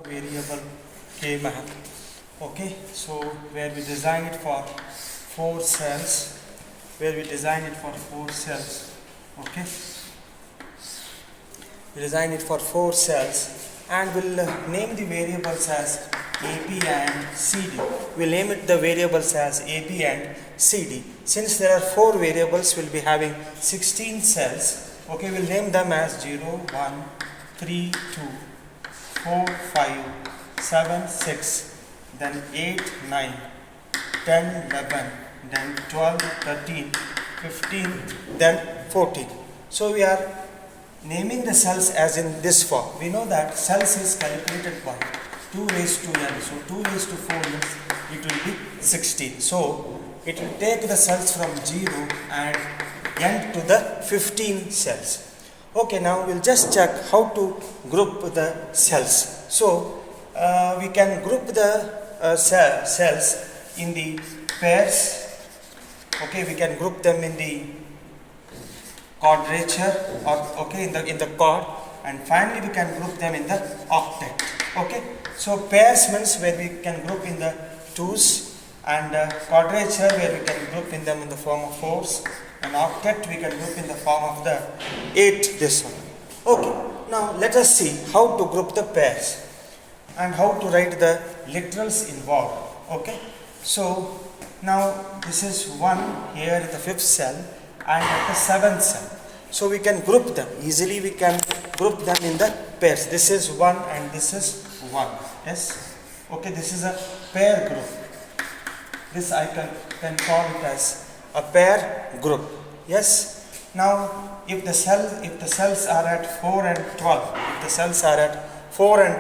variable k map. Okay, so where we design it for four cells, okay, we design it for four cells and we'll name the variables as AB and CD. We'll name it the variables as AB and CD. Since there are four variables, we'll be having 16 cells. Okay, we'll name them as 0, 1, 3, 2, 4, 5, 7, 6, then 8, 9, 10, 11, then 12, 13, 15, then 14. So we are naming the cells as in this form. We know that cells is calculated by 2 raised to n. So 2 raised to 4 means it will be 16. So it will take the cells from 0 and n to the 15 cells. Okay, now we'll just check how to group the cells. So we can group the cells in the pairs. Okay, we can group them in the quadrature or in the chord, and finally we can group them in the octet. Okay, so pairs means where we can group in the twos, and quadrature where we can group in them in the form of fours, and octet we can group in the form of the 8, this one. Okay, now let us see how to group the pairs and how to write the literals involved. Okay, so now this is 1 here in the 5th cell and at the 7th cell. So we can group them easily. We can group them in the pairs. This is 1 and this is 1. Yes. Okay, this is a pair group. This I can call it as a pair group. Yes. Now if the cells are at 4 and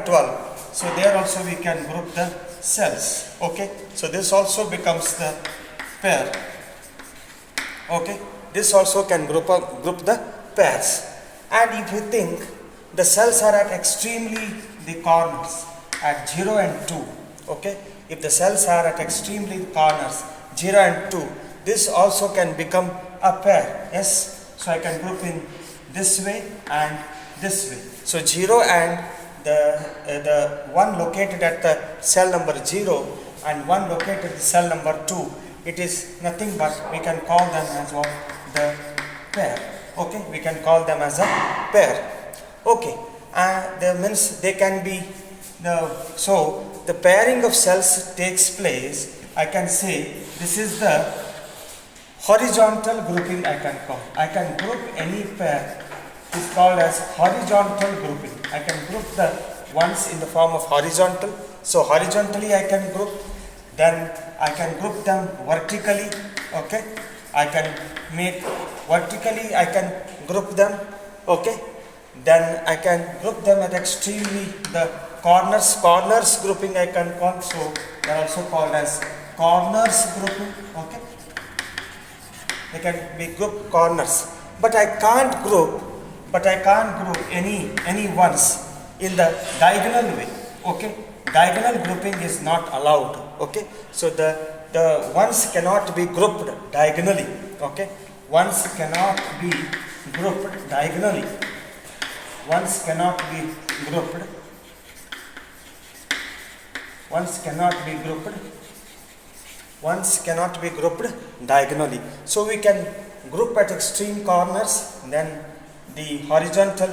12, so there also we can group the cells. Okay, so this also becomes the pair. Okay, this also can group the pairs. And if you think the cells are at extremely the corners at 0 and 2, okay, if the cells are at extremely corners 0 and 2, this also can become a pair. Yes, so I can group in this way and this way. So 0 and the one located at the cell number 0 and one located at the cell number 2, it is nothing but we can call them as what? The pair. Okay, we can call them as a pair. Okay, that means they can be so the pairing of cells takes place. I can say this is the horizontal grouping. I can group any pair is called as horizontal grouping. I can group the ones in the form of horizontal. So horizontally I can group, then I can group them vertically. Okay, I can make vertically, I can group them. Okay, then I can group them at extremely the corners grouping I can call. So they are also called as corners grouping. Okay, they can be grouped corners, but I can't group any ones in the diagonal way. Okay, diagonal grouping is not allowed. Okay, so the ones cannot be grouped diagonally. Okay, ones cannot be grouped diagonally. Ones cannot be grouped. Ones cannot be grouped. Ones cannot be grouped diagonally. So we can group at extreme corners, then the horizontal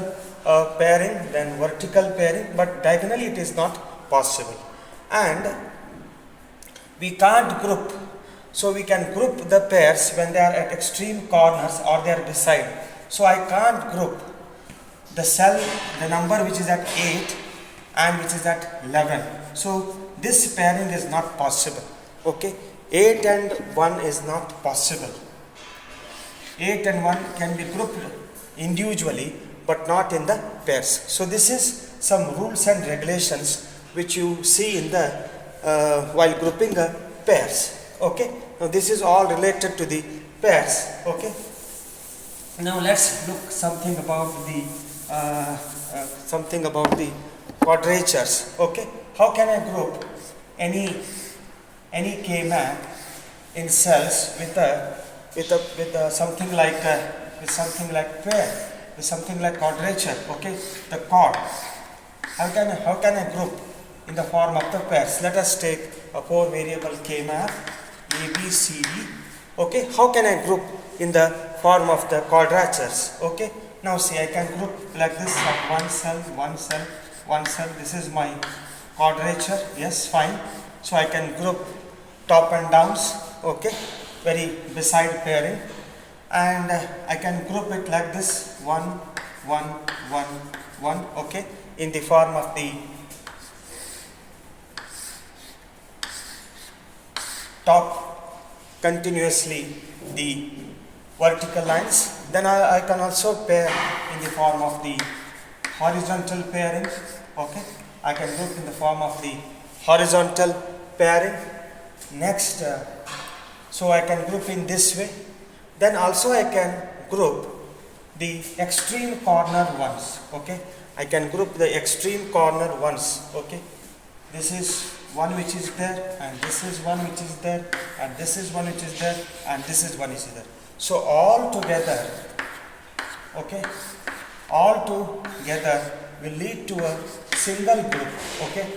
pairing, then vertical pairing, but diagonally it is not possible. And we can't group, so we can group the pairs when they are at extreme corners or they are beside. So I can't group the cell, the number which is at 8 and which is at 11. So this pairing is not possible. Okay, 8 and 1 is not possible. 8 and 1 can be grouped individually but not in the pairs. So this is some rules and regulations which you see in the while grouping pairs. Okay, now this is all related to the pairs. Okay, now let's look something about the quadratures. Okay, how can I group any k map in cells with something like pair, with something like quadrature? Okay, the chord. How can I group in the form of the pairs. Let us take a 4 variable K map A, B, C, D. Okay, how can I group in the form of the quadratures? Okay, now see, I can group like this of one cell, one cell, one cell. This is my quadrature. Yes, fine. So I can group top and downs. Okay, very beside pairing, and I can group it like this 1, 1, 1, 1. Okay, in the form of the top continuously the vertical lines. Then I can also pair in the form of the horizontal pairing. Okay, I can group in the form of the horizontal pairing. Next, so I can group in this way. Then also I can group the extreme corner ones. Okay, I can group the extreme corner ones. Okay, this is one which is there, and this is one which is there, and this is one which is there, and this is one which is there. So all together, okay, all together will lead to a single group. Okay,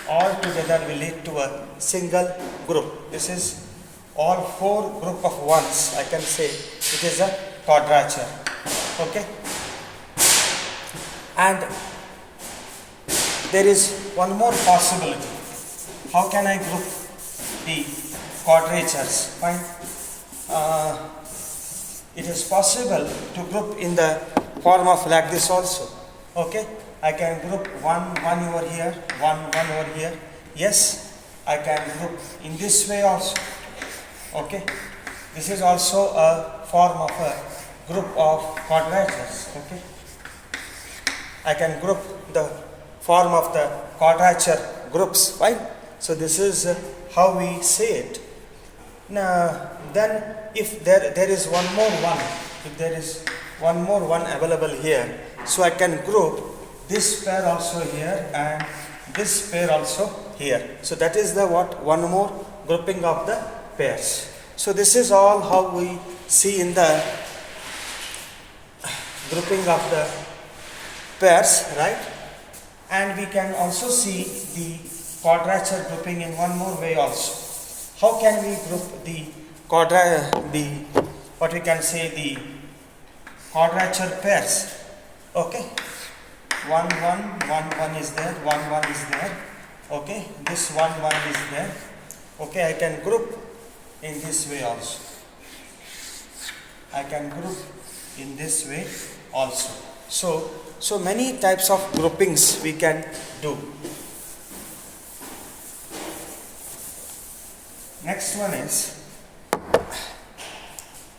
all together will lead to a single group. This is all 4 group of ones. I can say it is a quadrature. Okay, and there is one more possibility. How can I group the quadratures? Fine. It is possible to group in the form of like this also. Okay, I can group 1, 1 over here, 1, 1 over here. Yes, I can group in this way also. Okay, this is also a form of a group of quadratures. Okay, I can group the form of the quadrature groups. Fine. So this is how we say it. Now then, if there is one more one, if there is one more one available here, so I can group this pair also here and this pair also here. So that is the one more grouping of the pairs. So this is all how we see in the grouping of the pairs, right? And we can also see the quadrature grouping in one more way also. How can we group the what we can say the quadrature pairs? Okay, 1, 1, 1, 1 is there, 1, 1 is there. Okay, this 1, 1 is there. Okay, I can group in this way also. I can group in this way also. So many types of groupings we can do. Next one is,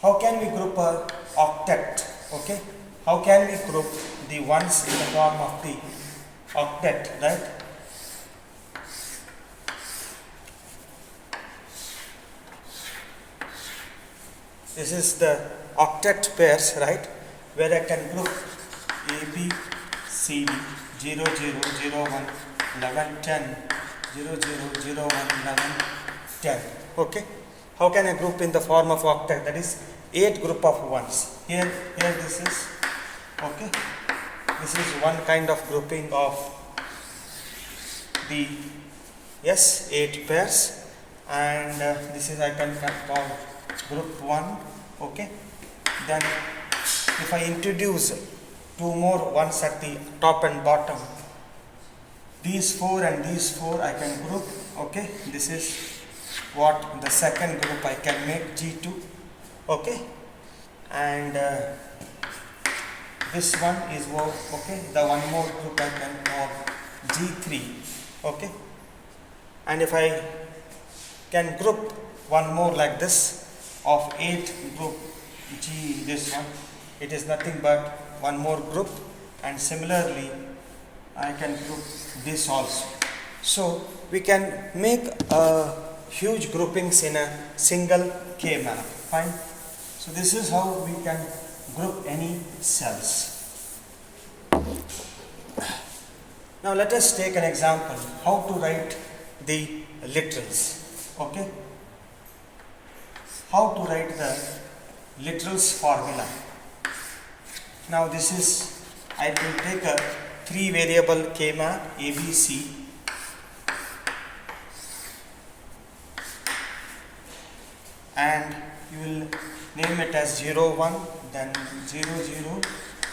how can we group a octet? Okay, how can we group the ones in the form of the octet, right? This is the octet pairs, right? Where I can group A, B, C, D, 0, 0, 0, 1, 11, 10, 0, 0, 0, 1, 11, 10. Okay, how can I group in the form of octet? That is 8 group of ones. Here this is, okay, this is one kind of grouping of the, yes, 8 pairs, and this is I can call group 1. Okay, then if I introduce 2 more ones at the top and bottom, these 4 and these 4 I can group. Okay, this is what the second group I can make G2. Okay, and this one is okay, the one more group I can call G3. Okay, and if I can group one more like this of 8 group G, this one, it is nothing but one more group, and similarly I can group this also. So we can make huge groupings in a single K map. Fine. So this is how we can group any cells. Now let us take an example how to write the literals. Okay, how to write the literals formula. Now this is, I will take a 3 variable K map ABC, and you will name it as 0, 1, then 0, 0,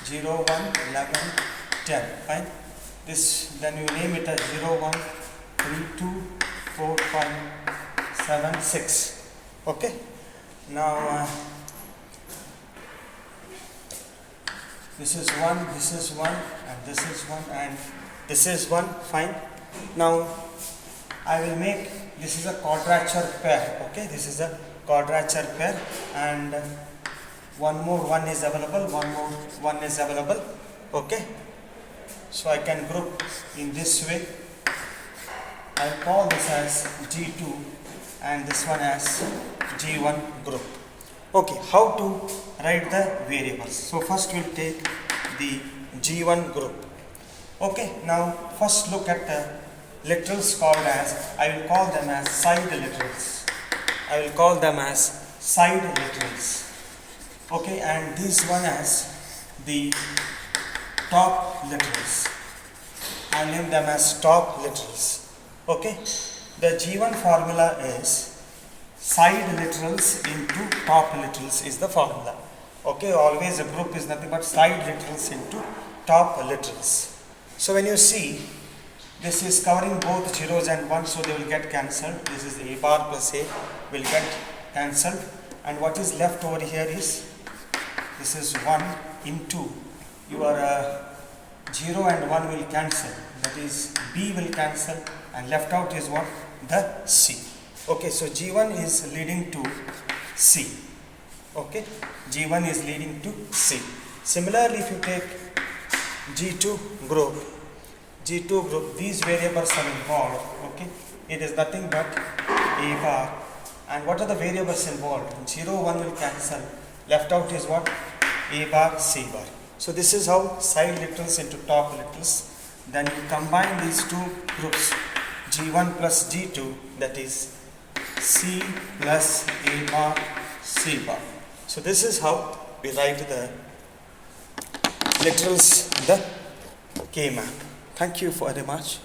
0, 1, 11, 10. Fine. This, then you name it as 0, 1, 3, 2, 4, 5, 7, 6. Okay. Now this is 1, this is 1, and this is 1, and this is 1. Fine. Now I will make, this is a quadrature pair. Okay, this is a quadrature pair, and one more 1 is available, one more 1 is available. Okay, so I can group in this way. I will call this as G2 and this one as G1 group. Okay, how to write the variables? So first we'll take the G1 group. Okay, now first look at the literals called as, I will call them as side literals. I will call them as side literals. Okay, and this one as the top literals. I name them as top literals. Okay, the G1 formula is side literals into top literals is the formula. Okay, always a group is nothing but side literals into top literals. So when you see, this is covering both zeros and 1, so they will get cancelled. This is a bar plus a will get cancelled, and what is left over here is, this is 1 into your 0 and 1 will cancel, that is B will cancel, and left out is what? The C. Okay, so G1 is leading to C. Okay, G1 is leading to C. Similarly, if you take G2 group, these variables are involved. Okay, it is nothing but a bar, and what are the variables involved? 0, 1 will cancel, left out is what? A bar, C bar. So this is how side literals into top literals. Then you combine these two groups, G1 plus G2, that is C plus A bar, C bar. So this is how we write the literals in the K map. Thank you very much.